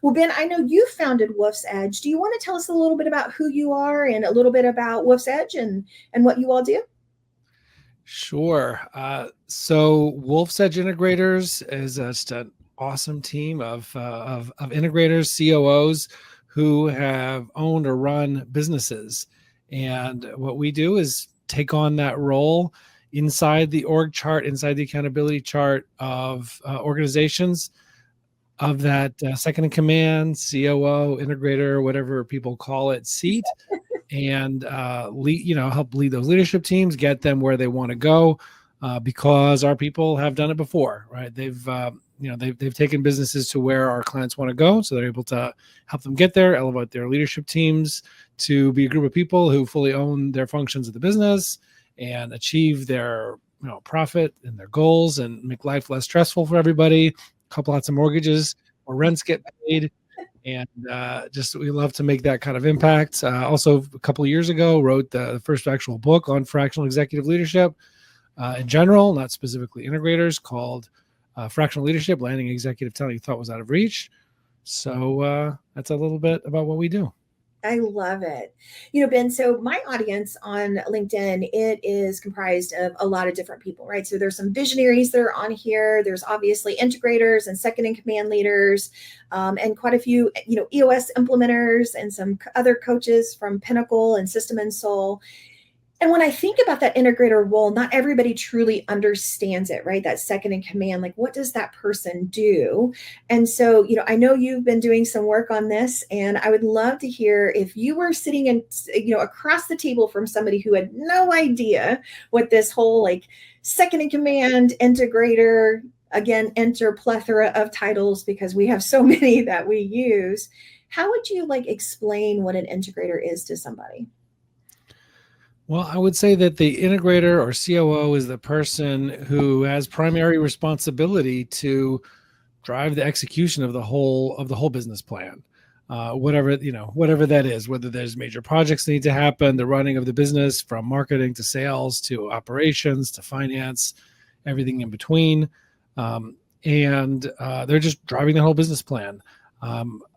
Well, Ben, I know you founded Wolf's Edge. Do you want to tell us a little bit about who you are and a little bit about Wolf's Edge and what you all do? Sure. So Wolf's Edge Integrators is just an awesome team of integrators, COOs who have owned or run businesses. And what we do is take on that role inside the org chart, inside the accountability chart of organizations of that second in command, COO, integrator, whatever people call it, seat, and help lead those leadership teams, get them where they want to go, because our people have done it before, right? They've taken businesses to where our clients want to go, so they're able to help them get there, elevate their leadership teams to be a group of people who fully own their functions of the business and achieve their profit and their goals and make life less stressful for everybody. Couple lots of mortgages or rents get paid, and we love to make that kind of impact. Also, a couple of years ago, wrote the first actual book on fractional executive leadership in general, not specifically integrators, called Fractional Leadership: Landing Executive Talent You Thought Was Out of Reach. So that's a little bit about what we do. I love it. Ben, so my audience on LinkedIn, it is comprised of a lot of different people, right? So there's some visionaries that are on here. There's obviously integrators and second in command leaders, and quite a few, EOS implementers and some other coaches from Pinnacle and System and Soul. And when I think about that integrator role, not everybody truly understands it, right? That second in command, like what does that person do? And so, I know you've been doing some work on this, and I would love to hear if you were sitting in, across the table from somebody who had no idea what this whole like second in command integrator, again, enter plethora of titles because we have so many that we use. How would you explain what an integrator is to somebody? Well, I would say that the integrator or COO is the person who has primary responsibility to drive the execution of the whole business plan, whatever that is. Whether there's major projects that need to happen, the running of the business from marketing to sales to operations to finance, everything in between, and they're just driving the whole business plan.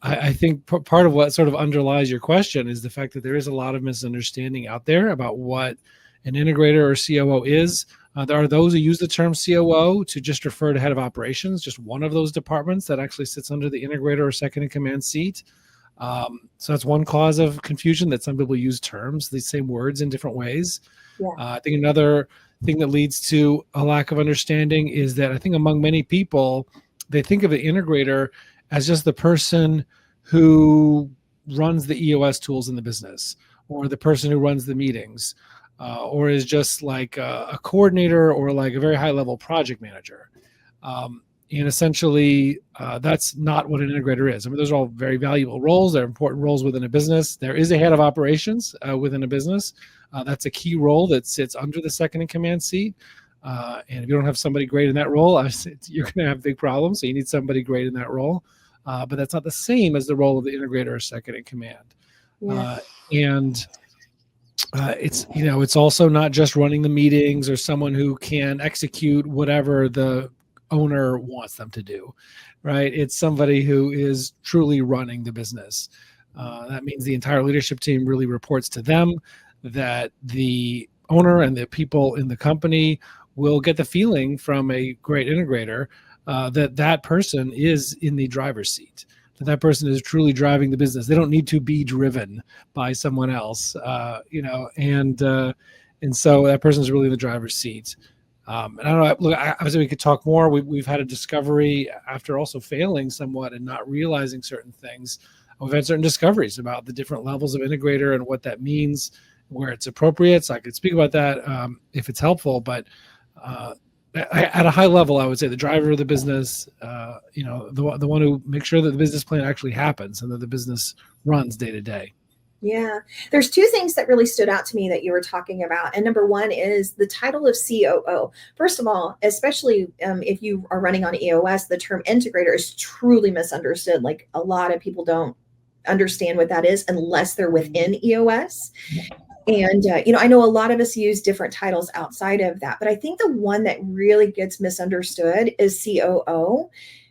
I think part of what sort of underlies your question is the fact that there is a lot of misunderstanding out there about what an integrator or COO is. There are those who use the term COO to just refer to head of operations, just one of those departments that actually sits under the integrator or second in command seat. So that's one cause of confusion, that some people use terms, these same words in different ways. Yeah. I think another thing that leads to a lack of understanding is that I think among many people, they think of the integrator as just the person who runs the EOS tools in the business, or the person who runs the meetings, or is just like a coordinator or like a very high level project manager. And essentially, that's not what an integrator is. I mean, those are all very valuable roles. They're important roles within a business. There is a head of operations within a business. That's a key role that sits under the second in command seat. And if you don't have somebody great in that role, you're going to have big problems. So you need somebody great in that role. But that's not the same as the role of the integrator or second in command. Yeah. It's also not just running the meetings or someone who can execute whatever the owner wants them to do, right? It's somebody who is truly running the business. That means the entire leadership team really reports to them, that the owner and the people in the company will get the feeling from a great integrator that person is in the driver's seat, that person is truly driving the business. They don't need to be driven by someone else, and so that person is really in the driver's seat. And I don't know, look, obviously we could talk more. We've had a discovery after also failing somewhat and not realizing certain things. We've had certain discoveries about the different levels of integrator and what that means, where it's appropriate. So I could speak about that if it's helpful, but at a high level, I would say the driver of the business, the one who makes sure that the business plan actually happens and that the business runs day to day. Yeah, there's two things that really stood out to me that you were talking about. And number one is the title of COO. First of all, especially if you are running on EOS, the term integrator is truly misunderstood. Like a lot of people don't understand what that is unless they're within EOS. And, I know a lot of us use different titles outside of that, but I think the one that really gets misunderstood is COO,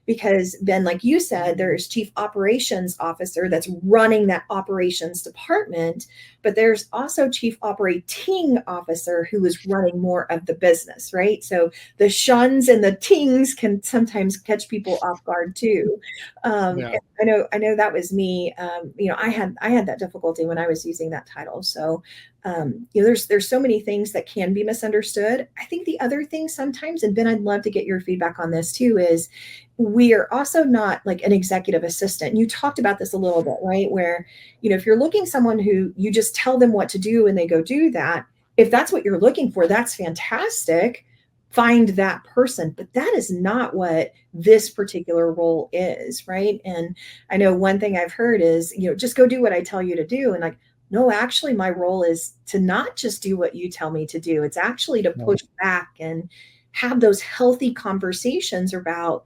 because Ben, like you said, there's chief operations officer that's running that operations department, but there's also chief operating officer who is running more of the business, right? So the shuns and the tings can sometimes catch people off guard too. Yeah. I know that was me. I had that difficulty when I was using that title. So, there's so many things that can be misunderstood. I think the other thing sometimes, and Ben, I'd love to get your feedback on this too, is we are also not like an executive assistant. You talked about this a little bit, right? Where, if you're looking someone who you just tell them what to do and they go do that, if that's what you're looking for, that's fantastic. Find that person, but that is not what this particular role is, right? And I know one thing I've heard is, just go do what I tell you to do. And like, no, actually, my role is to not just do what you tell me to do. It's actually to push back and have those healthy conversations about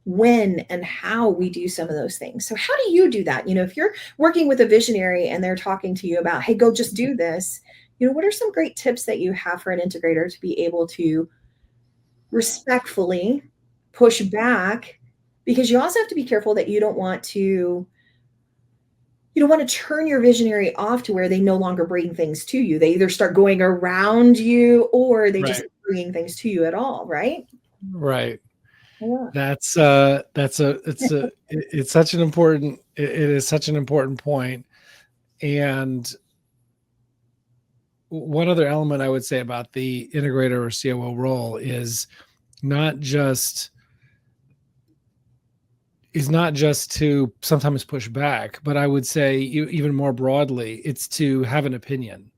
when and how we do some of those things. So how do you do that? If you're working with a visionary and they're talking to you about, hey, go just do this, what are some great tips that you have for an integrator to be able to respectfully push back? Because you also have to be careful that you don't want to turn your visionary off to where they no longer bring things to you. They either start going around you or they just bringing things to you at all, right? Right. Yeah. It's such an important, it is such an important point. And one other element I would say about the integrator or COO role is not just to sometimes push back, but I would say even more broadly, it's to have an opinion.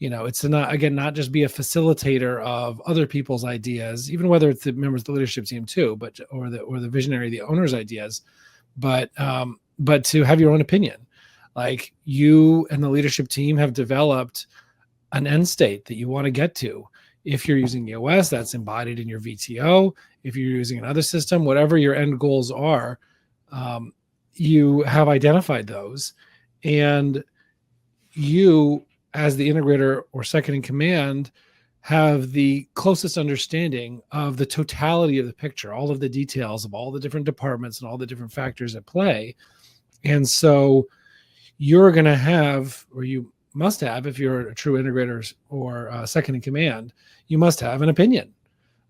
It's to not just be a facilitator of other people's ideas, even whether it's the members of the leadership team too, or the visionary, the owner's ideas, but to have your own opinion. Like, you and the leadership team have developed an end state that you want to get to. If you're using EOS, that's embodied in your VTO. If you're using another system, whatever your end goals are, you have identified those, and you, as the integrator or second in command, have the closest understanding of the totality of the picture, all of the details of all the different departments and all the different factors at play. And so you're going to have, or you must have, if you're a true integrator or second in command, you must have an opinion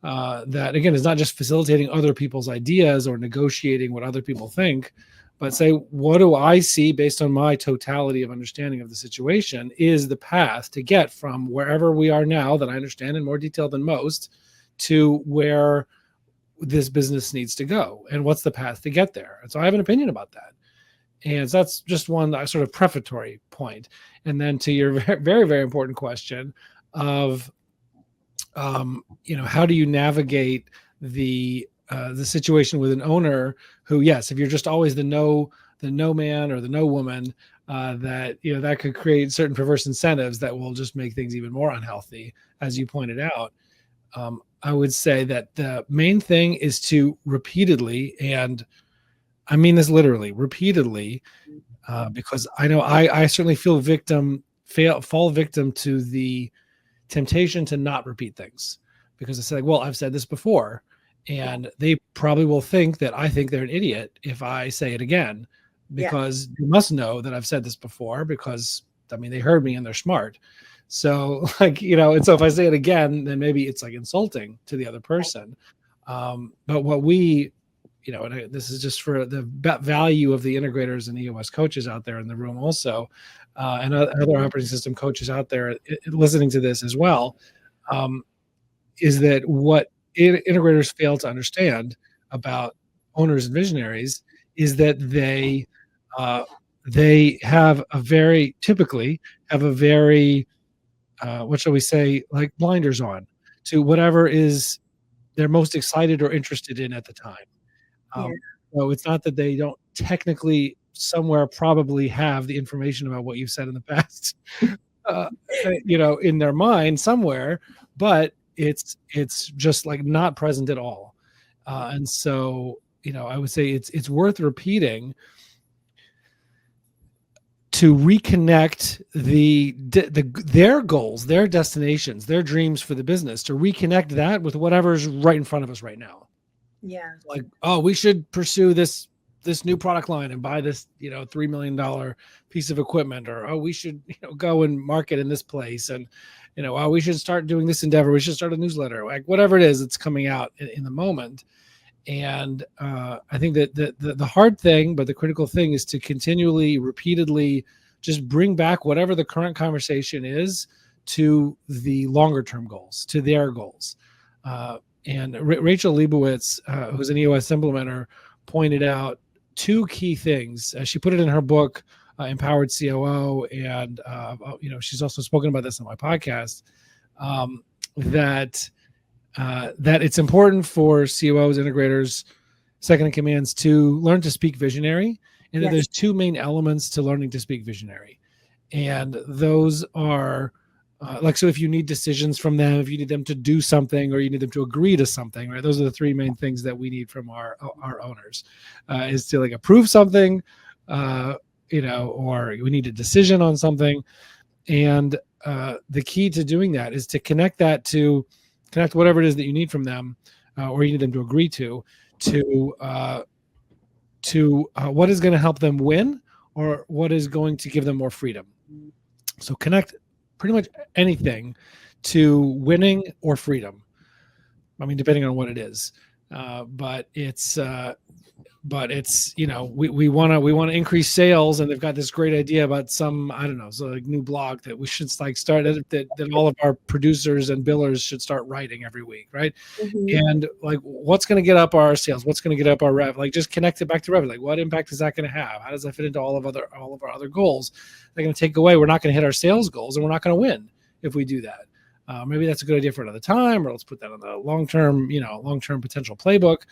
that, again, is not just facilitating other people's ideas or negotiating what other people think, but say, what do I see based on my totality of understanding of the situation is the path to get from wherever we are now, that I understand in more detail than most, to where this business needs to go, and what's the path to get there. And so I have an opinion about that. And so that's just one sort of prefatory point. And then to your very, very important question of, how do you navigate the situation with an owner who, yes, if you're just always the no man or the no woman, that could create certain perverse incentives that will just make things even more unhealthy, as you pointed out. I would say that the main thing is to repeatedly, and I mean this literally, repeatedly, because I know I certainly fall victim to the temptation to not repeat things, because I said, well, I've said this before, and they probably will think that I think they're an idiot if I say it again, because you must know that I've said this before, because they heard me and they're smart. So and so if I say it again, then maybe it's like insulting to the other person. But what we, and this is just for the value of the integrators and EOS coaches out there in the room also, and other operating system coaches out there listening to this as well, is that what integrators fail to understand about owners and visionaries is that they typically have a very, what shall we say, like blinders on to whatever is they're most excited or interested in at the time. So it's not that they don't technically somewhere probably have the information about what you've said in the past, in their mind somewhere, but it's just like not present at all. And so, I would say it's worth repeating to reconnect their goals, their destinations, their dreams for the business, to reconnect that with whatever's right in front of us right now. Yeah. Like, oh, we should pursue this new product line and buy this, $3 million piece of equipment, or, oh, we should, go and market in this place. And, oh, we should start doing this endeavor. We should start a newsletter, like whatever it is that's coming out in the moment. And I think that the hard thing, but the critical thing, is to continually, repeatedly just bring back whatever the current conversation is to the longer term goals, to their goals. And Rachel Leibowitz, who's an EOS implementer, pointed out two key things. She put it in her book, Empowered COO, and she's also spoken about this on my podcast. That it's important for COOs, integrators, second in commands to learn to speak visionary, and that there's two main elements to learning to speak visionary, and those are so if you need decisions from them, if you need them to do something, or you need them to agree to something, right? Those are the three main things that we need from our owners, is to like approve something, or we need a decision on something. And the key to doing that is to connect whatever it is that you need from them, or you need them to agree to what is going to help them win, or what is going to give them more freedom. So connect pretty much anything to winning or freedom. I mean, depending on what it is, but it's we want to increase sales, and they've got this great idea about some, I don't know, so like new blog that we should like start that all of our producers and billers should start writing every week, right? Mm-hmm. And like, what's going to get up our sales? What's going to get up our rev? Like, just connect it back to revenue. Like, what impact is that going to have? How does that fit into all of our other goals? They're going to take away. We're not going to hit our sales goals, and we're not going to win if we do that. Maybe that's a good idea for another time, or let's put that on the long-term potential playbook.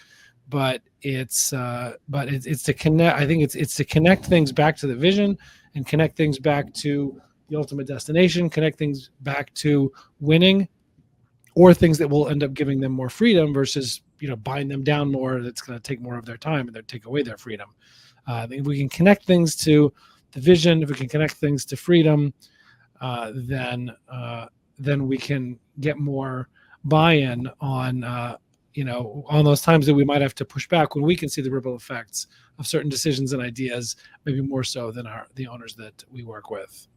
But it's to connect. I think it's to connect things back to the vision, and connect things back to the ultimate destination, connect things back to winning, or things that will end up giving them more freedom versus buying them down more. That's going to take more of their time and then take away their freedom. I think if we can connect things to the vision, if we can connect things to freedom, then we can get more buy-in on on those times that we might have to push back, when we can see the ripple effects of certain decisions and ideas, maybe more so than the owners that we work with.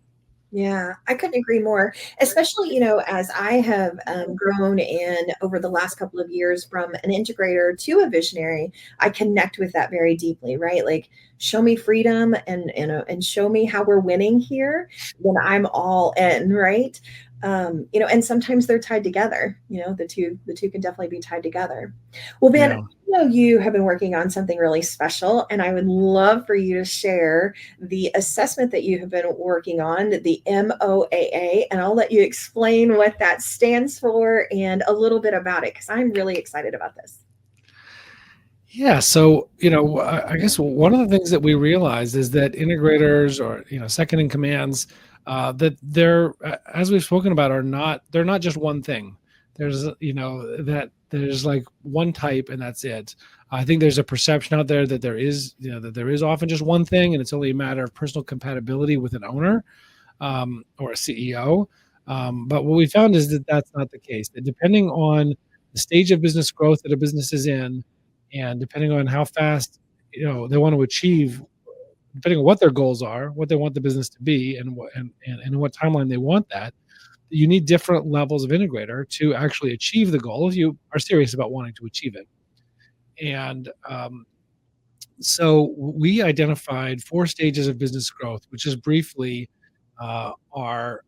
Yeah, I couldn't agree more, especially, as I have grown and over the last couple of years from an integrator to a visionary, I connect with that very deeply, right? Like, show me freedom and show me how we're winning here, then I'm all in, right? And sometimes they're tied together. The two can definitely be tied together. Well, Ben, you have been working on something really special, and I would love for you to share the assessment that you have been working on, the MOAA, and I'll let you explain what that stands for and a little bit about it, because I'm really excited about this. Yeah. So, I guess one of the things that we realize is that integrators, or, second in commands, that they're, as we've spoken about, they're not just one thing. There's, that there's like one type and that's it. I think there's a perception out there that there is often just one thing, and it's only a matter of personal compatibility with an owner, or a CEO. But what we found is that that's not the case. That depending on the stage of business growth that a business is in, and depending on how fast they want to achieve, depending on what their goals are, what they want the business to be, and what timeline they want that, you need different levels of integrator to actually achieve the goal if you are serious about wanting to achieve it. And so we identified 4 stages of business growth, which is briefly our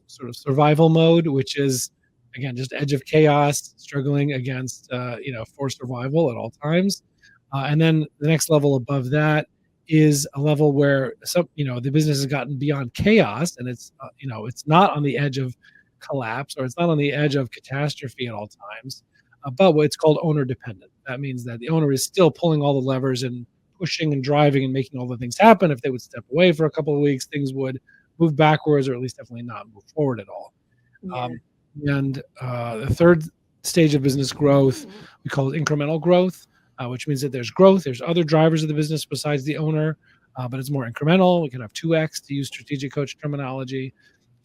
sort of survival mode, which is, again, just edge of chaos, struggling against, for survival at all times. And then the next level above that is a level where the business has gotten beyond chaos, and it's, it's not on the edge of collapse, or it's not on the edge of catastrophe at all times, but it's called owner dependent. That means that the owner is still pulling all the levers and pushing and driving and making all the things happen. If they would step away for a couple of weeks, things would move backwards, or at least definitely not move forward at all. Yeah. And the third stage of business growth, we call it incremental growth, which means that there's growth. There's other drivers of the business besides the owner, but it's more incremental. We can have 2x, to use strategic coach terminology,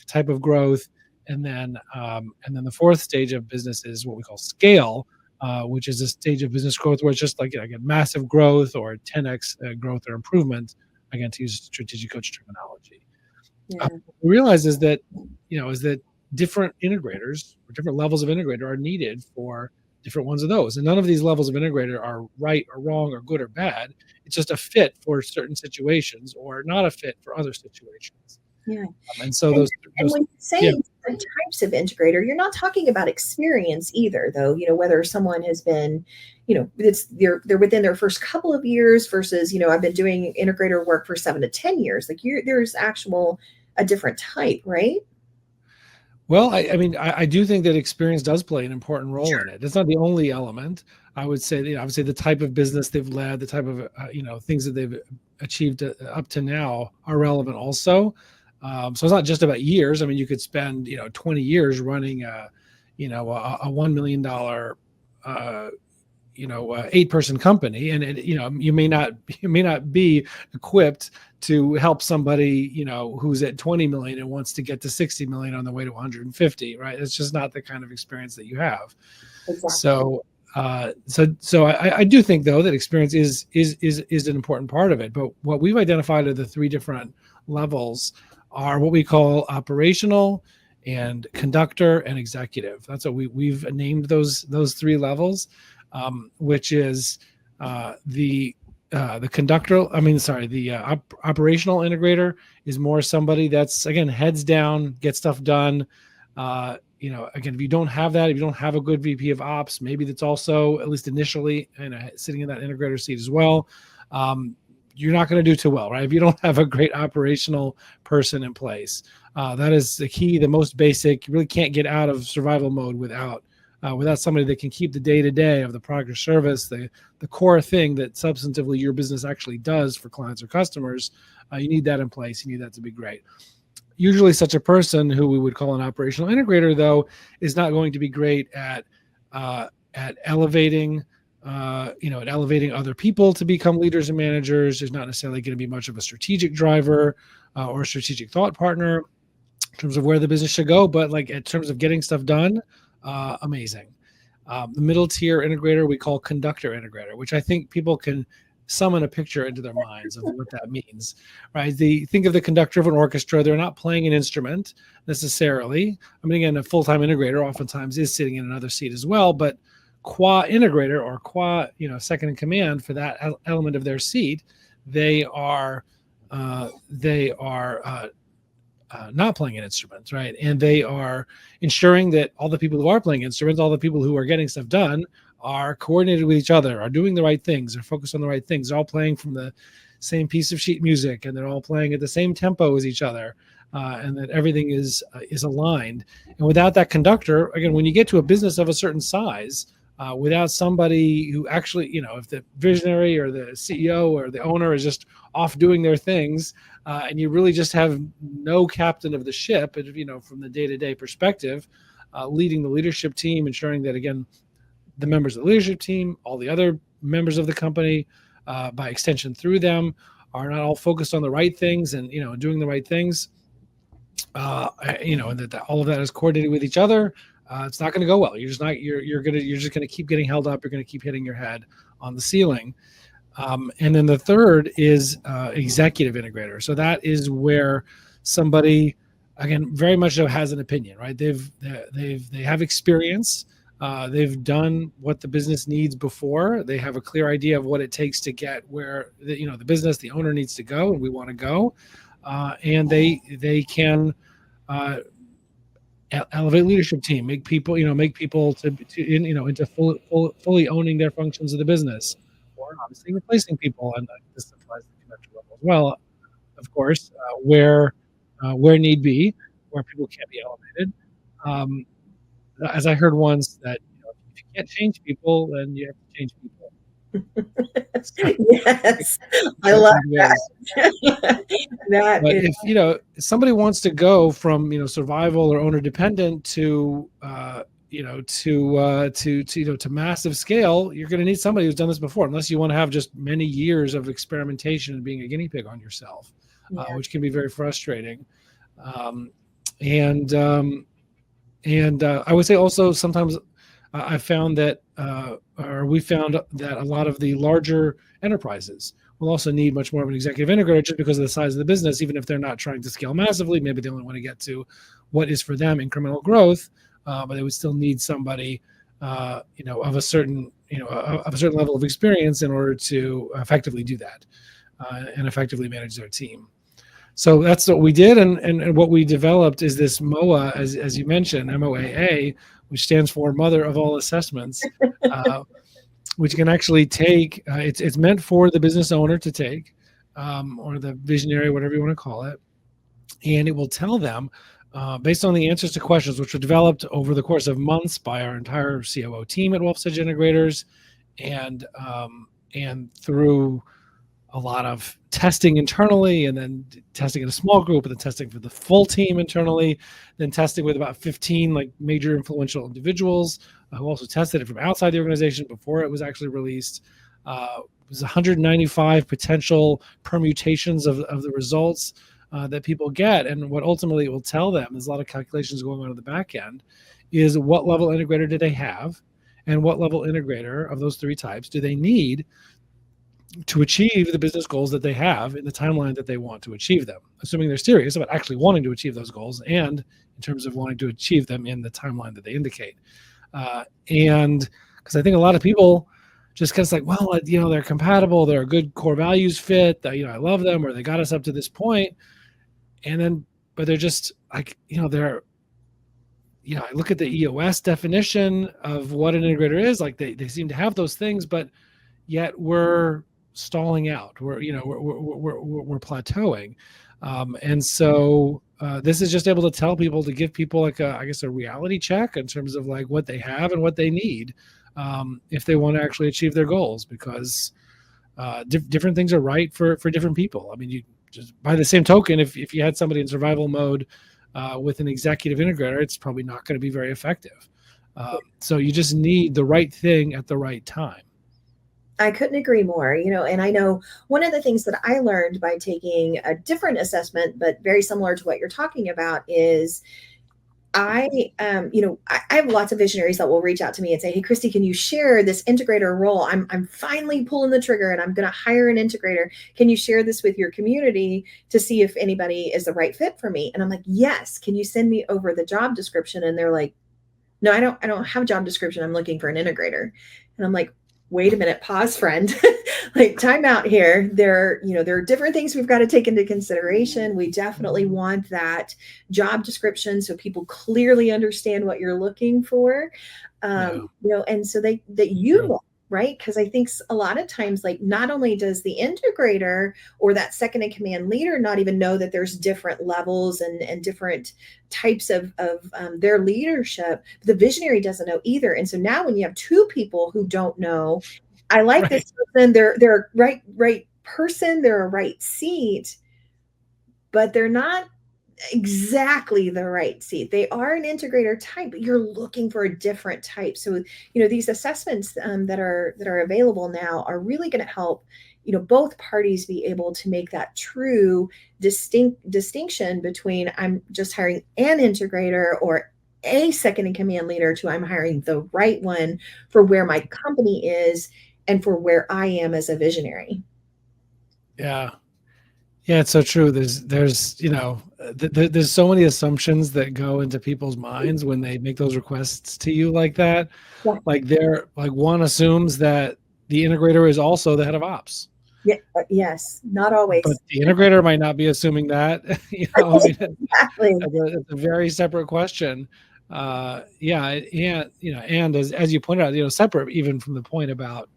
type of growth. And then the fourth stage of business is what we call scale, which is a stage of business growth where it's just like, again, massive growth or 10x growth or improvement, again, to use strategic coach terminology. Yeah. What we realize is that, is that different integrators or different levels of integrator are needed for different ones of those. And none of these levels of integrator are right or wrong or good or bad. It's just a fit for certain situations or not a fit for other situations. Yeah. And so and those when you say yeah. different types of integrator, you're not talking about experience either, though. Whether someone has been, they're within their first couple of years versus, I've been doing integrator work for 7 to 10 years. Like there's a different type, right? Well, I do think that experience does play an important role in it. It's not the only element. I would say, obviously, the type of business they've led, the type of things that they've achieved up to now are relevant also. So it's not just about years. I mean, you could spend 20 years running a $1 million 8-person company, and you may not be equipped to help somebody who's at 20 million and wants to get to 60 million on the way to 150, right? It's just not the kind of experience that you have. Exactly. So I do think, though, that experience is an important part of it. But what we've identified are the 3 different levels are what we call operational and conductor and executive. That's what we've named those 3 levels. Which is the conductor. The operational integrator is more somebody that's, again, heads down, get stuff done. Again, if you don't have that, if you don't have a good VP of ops, maybe that's also, at least initially, sitting in that integrator seat as well, you're not going to do too well, right? If you don't have a great operational person in place, that is the key, the most basic. You really can't get out of survival mode without somebody that can keep the day-to-day of the product or service, the core thing that substantively your business actually does for clients or customers. You need that in place. You need that to be great. Usually such a person, who we would call an operational integrator, though, is not going to be great at elevating other people to become leaders and managers. There's not necessarily going to be much of a strategic driver or a strategic thought partner in terms of where the business should go. But like in terms of getting stuff done, amazing. The middle tier integrator we call conductor integrator, which I think people can summon a picture into their minds of what that means, right? Think of the conductor of an orchestra. They're not playing an instrument necessarily. I mean, again, a full-time integrator oftentimes is sitting in another seat as well, but qua integrator or qua, second in command for that element of their seat, they are not playing an instrument, right? And they are ensuring that all the people who are playing instruments, all the people who are getting stuff done, are coordinated with each other, are doing the right things, are focused on the right things. They're all playing from the same piece of sheet music, and they're all playing at the same tempo as each other, and that everything is aligned. And without that conductor, again, when you get to a business of a certain size, without somebody who actually, if the visionary or the CEO or the owner is just off doing their things, and you really just have no captain of the ship, from the day-to-day perspective, leading the leadership team, ensuring that, again, the members of the leadership team, all the other members of the company, by extension through them, are not all focused on the right things and, doing the right things, and that all of that is coordinated with each other. It's not going to go well. You're just going to keep getting held up. You're going to keep hitting your head on the ceiling. And then the third is executive integrator. So that is where somebody, again, very much so has an opinion, right? They have experience. They've done what the business needs before. They have a clear idea of what it takes to get where the business, the owner, needs to go, and we want to go. And they can elevate leadership team, make people to into fully owning their functions of the business, or obviously replacing people, and this applies to the conductor level as well, of course, where need be, where people can't be elevated. As I heard once, that if you can't change people, then you have to change people. Yes, I love that. But if somebody wants to go from survival or owner dependent to to massive scale, you're going to need somebody who's done this before, unless you want to have just many years of experimentation and being a guinea pig on yourself, which can be very frustrating. And I would say also sometimes I found that, or we found that a lot of the larger enterprises will also need much more of an executive integrator just because of the size of the business, even if they're not trying to scale massively. Maybe they only want to get to what is for them incremental growth, but they would still need somebody, of a certain, of a certain level of experience in order to effectively do that and effectively manage their team. So that's what we did, and what we developed is this MOAA, as you mentioned, MOAA, which stands for Mother of All Assessments, which can actually take. It's meant for the business owner to take, or the visionary, whatever you want to call it, and it will tell them, based on the answers to questions, which were developed over the course of months by our entire COO team at Wolf's Edge Integrators, and through a lot of testing internally, and then testing in a small group, and then testing for the full team internally, then testing with about 15 like major influential individuals who also tested it from outside the organization before it was actually released. It was 195 potential permutations of the results that people get. And what ultimately it will tell them, there's a lot of calculations going on in the back end, is what level integrator do they have, and what level integrator of those three types do they need to achieve the business goals that they have in the timeline that they want to achieve them, assuming they're serious about actually wanting to achieve those goals, and in terms of wanting to achieve them in the timeline that they indicate. And because I think a lot of people just kind of like, well, they're compatible, they're a good core values fit, I love them, or they got us up to this point, and then, but they're just like, I look at the EOS definition of what an integrator is, like they seem to have those things, but yet we're stalling out. We're plateauing, and so this is just able to tell people, to give people like a reality check in terms of like what they have and what they need if they want to actually achieve their goals, because different things are right for different people. I mean, you just by the same token, if you had somebody in survival mode with an executive integrator, it's probably not going to be very effective. So you just need the right thing at the right time. I couldn't agree more, and I know one of the things that I learned by taking a different assessment, but very similar to what you're talking about, is I have lots of visionaries that will reach out to me and say, hey, Kristie, can you share this integrator role? I'm finally pulling the trigger and I'm going to hire an integrator. Can you share this with your community to see if anybody is the right fit for me? And I'm like, yes. Can you send me over the job description? And they're like, no, I don't have a job description. I'm looking for an integrator. And I'm like, wait a minute, pause, friend. Like, time out here. There are different things we've got to take into consideration. We definitely want that job description so people clearly understand what you're looking for. And so right? Because I think a lot of times, like, not only does the integrator or that second in command leader not even know that there's different levels and different types of their leadership, the visionary doesn't know either. And so now when you have two people who don't know, I like this person, they're a right person, they're a right seat, but they're not exactly the right seat. They are an integrator type, but you're looking for a different type. So, these assessments that are available now are really going to help, both parties be able to make that true distinction between I'm just hiring an integrator or a second in command leader to I'm hiring the right one for where my company is and for where I am as a visionary. Yeah, it's so true. There's so many assumptions that go into people's minds when they make those requests to you like that. Yeah. Like one assumes that the integrator is also the head of ops. Yeah. Yes. Not always. But the integrator might not be assuming that. Exactly. It's a very separate question. And as you pointed out, separate even from the point about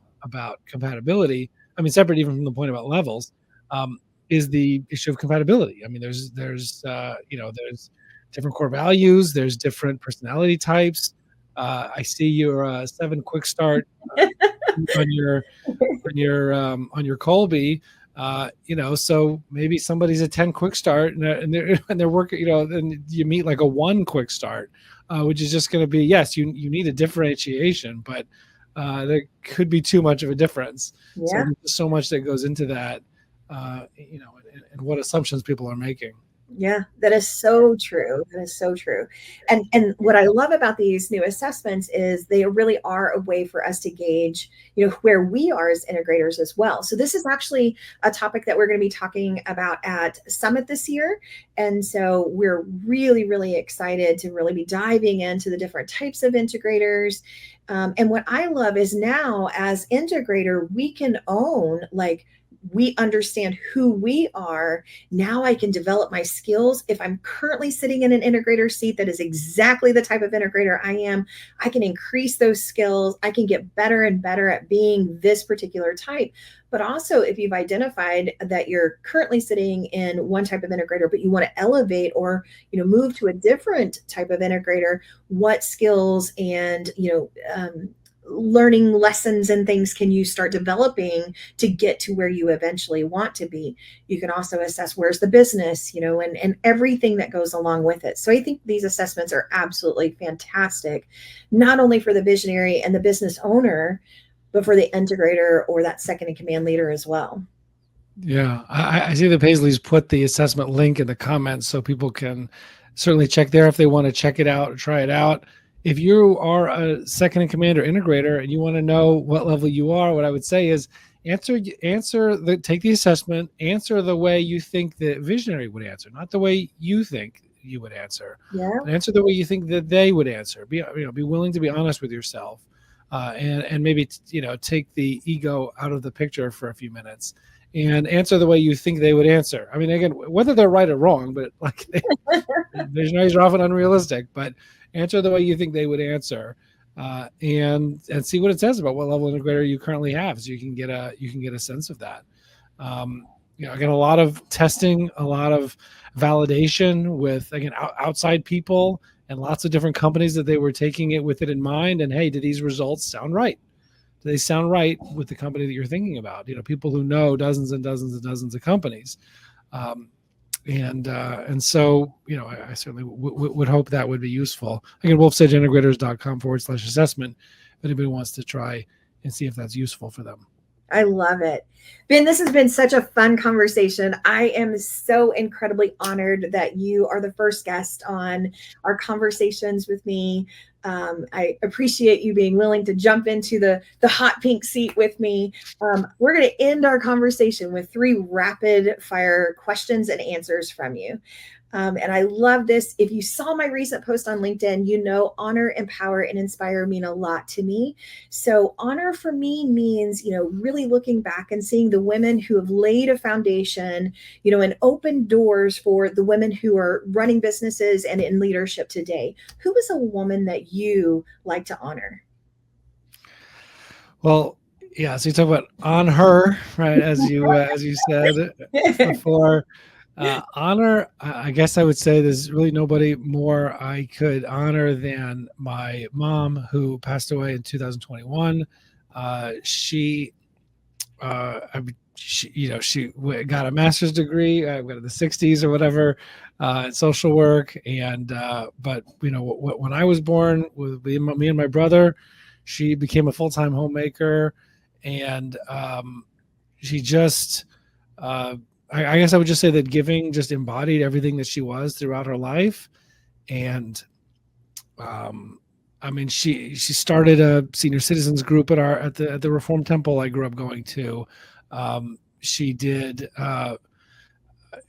compatibility. I mean, separate even from the point about levels. Is the issue of compatibility. I mean, there's different core values, there's different personality types. I see your 7 quick start on your Colby. So maybe somebody's a 10 quick start and they're working. And you meet like a 1 quick start, which is just going to be, yes, you need a differentiation, but there could be too much of a difference. Yeah. So there's so much that goes into that. And what assumptions people are making. Yeah, that is so true. That is so true. And what I love about these new assessments is they really are a way for us to gauge, where we are as integrators as well. So this is actually a topic that we're going to be talking about at Summit this year. And so we're really, really excited to really be diving into the different types of integrators. And what I love is now as integrator, we can own, like, we understand who we are. Now I can develop my skills. If I'm currently sitting in an integrator seat that is exactly the type of integrator I am, I can increase those skills. I can get better and better at being this particular type. But also, if you've identified that you're currently sitting in one type of integrator, but you want to elevate or move to a different type of integrator, what skills and learning lessons and things can you start developing to get to where you eventually want to be? You can also assess where's the business, and everything that goes along with it. So I think these assessments are absolutely fantastic, not only for the visionary and the business owner, but for the integrator or that second in command leader as well. Yeah, I see the Paisleys put the assessment link in the comments so people can certainly check there if they want to check it out or try it out. If you are a second in command or integrator and you want to know what level you are, what I would say is take the assessment, answer the way you think the visionary would answer, not the way you think you would answer, Yeah. but answer the way you think that they would answer. Be willing to be honest with yourself, and maybe take the ego out of the picture for a few minutes and answer the way you think they would answer. I mean, again, whether they're right or wrong, but like visionaries are often unrealistic, but answer the way you think they would answer, and see what it says about what level integrator you currently have, so you can get a sense of that. Again, a lot of testing, a lot of validation with, again, outside people and lots of different companies that they were taking it with it in mind. And hey, do these results sound right? Do they sound right with the company that you're thinking about? People who know dozens and dozens and dozens of companies. And so, I certainly would hope that would be useful. Again, wolfsedgeintegrators.com/assessment if anybody wants to try and see if that's useful for them. I love it. Ben, this has been such a fun conversation. I am so incredibly honored that you are the first guest on our conversations with me. I appreciate you being willing to jump into the hot pink seat with me. We're going to end our conversation with 3 rapid fire questions and answers from you. And I love this. If you saw my recent post on LinkedIn, honor, empower, and inspire mean a lot to me. So honor for me means, really looking back and seeing the women who have laid a foundation, and opened doors for the women who are running businesses and in leadership today. Who is a woman that you like to honor? Well, yeah. So you talk about on her, right? As you said before. Honor, I guess I would say there's really nobody more I could honor than my mom, who passed away in 2021. She got a master's degree, got in the 60s or whatever, in social work. And but when I was born, with me and my brother, she became a full-time homemaker, and she just. I guess I would just say that giving just embodied everything that she was throughout her life. And she started a senior citizens group at the Reformed Temple I grew up going to. She did, I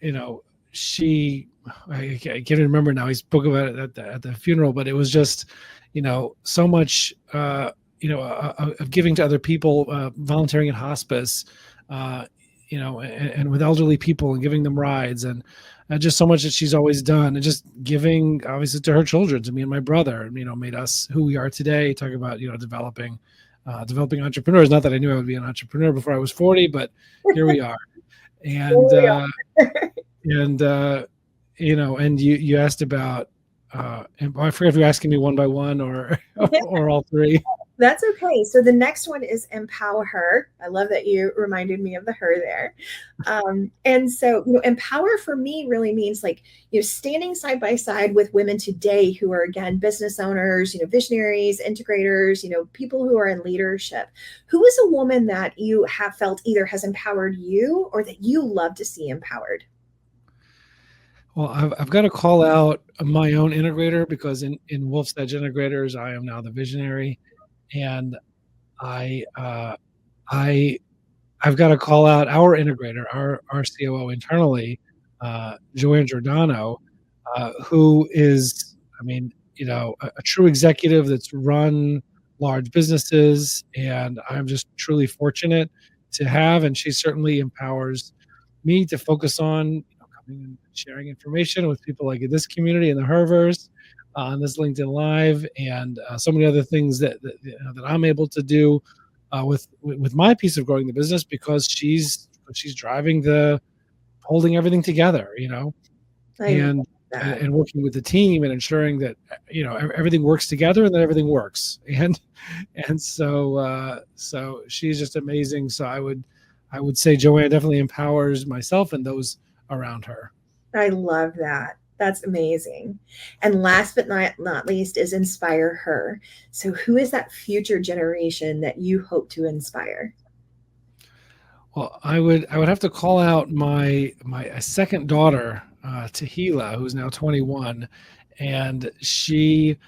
can't even remember now. He spoke about it at the funeral, but it was just, so much, of giving to other people, volunteering in hospice, and with elderly people and giving them rides, and just so much that she's always done, and just giving obviously to her children, to me and my brother, made us who we are today. Talk about, developing entrepreneurs. Not that I knew I would be an entrepreneur before I was 40, but here we are. And, and you asked about, and I forget if you're asking me one by one or all 3. That's okay. So the next one is empower her. I love that you reminded me of the her there. And so, empower for me really means standing side by side with women today who are, again, business owners, visionaries, integrators, people who are in leadership. Who is a woman that you have felt either has empowered you or that you love to see empowered? Well, I've got to call out my own integrator because in Wolf's Edge Integrators, I am now the visionary, and I I I've got to call out our integrator, our COO internally, Joanne Giordano, who is, I mean, a true executive that's run large businesses, and I'm just truly fortunate to have, and she certainly empowers me to focus on, coming and sharing information with people like in this community in the Hervers, on this LinkedIn Live, and so many other things that I'm able to do with my piece of growing the business because she's driving the holding everything together, I love and that. and working with the team and ensuring that everything works together and that everything works and so she's just amazing. So I would say Joanne definitely empowers myself and those around her. I love that. That's amazing. And last but not least is inspire her. So who is that future generation that you hope to inspire? Well, I would have to call out my second daughter, Tahila, who's now 21, and she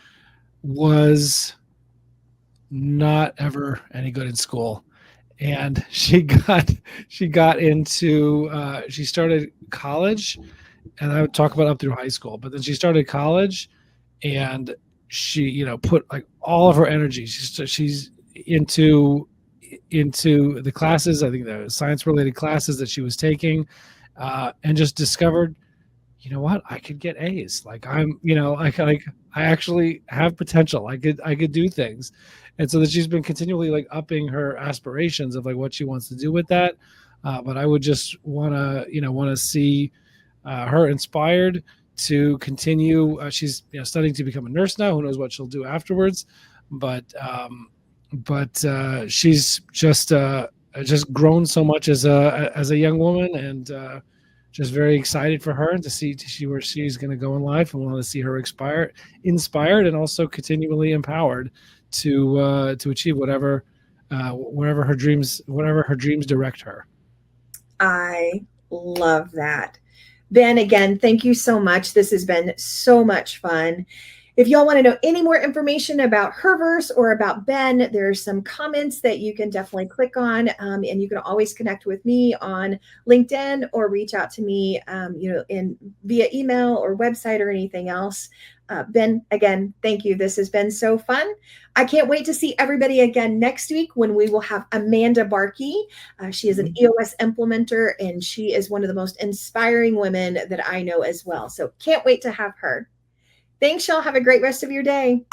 was not ever any good in school, and she got into she started college, and I would talk about up through high school, but then she started college, and she put like all of her energy. She's into the classes. I think the science related classes that she was taking, and just discovered, what, I could get A's. Like I actually have potential. I could do things, and so that she's been continually like upping her aspirations of like what she wants to do with that. But I would just want to see her inspired to continue. She's studying to become a nurse now. Who knows what she'll do afterwards? But she's just grown so much as a young woman, and just very excited for her and to see where she's going to go in life, and want to see her inspired, and also continually empowered to achieve whatever her dreams direct her. I love that. Ben, again, thank you so much. This has been so much fun. If y'all want to know any more information about Herverse or about Ben, there's some comments that you can definitely click on, and you can always connect with me on LinkedIn or reach out to me, in via email or website or anything else. Ben, again, thank you. This has been so fun. I can't wait to see everybody again next week when we will have Amanda Barkey. She is an EOS implementer, and she is one of the most inspiring women that I know as well. So can't wait to have her. Thanks, y'all. Have a great rest of your day.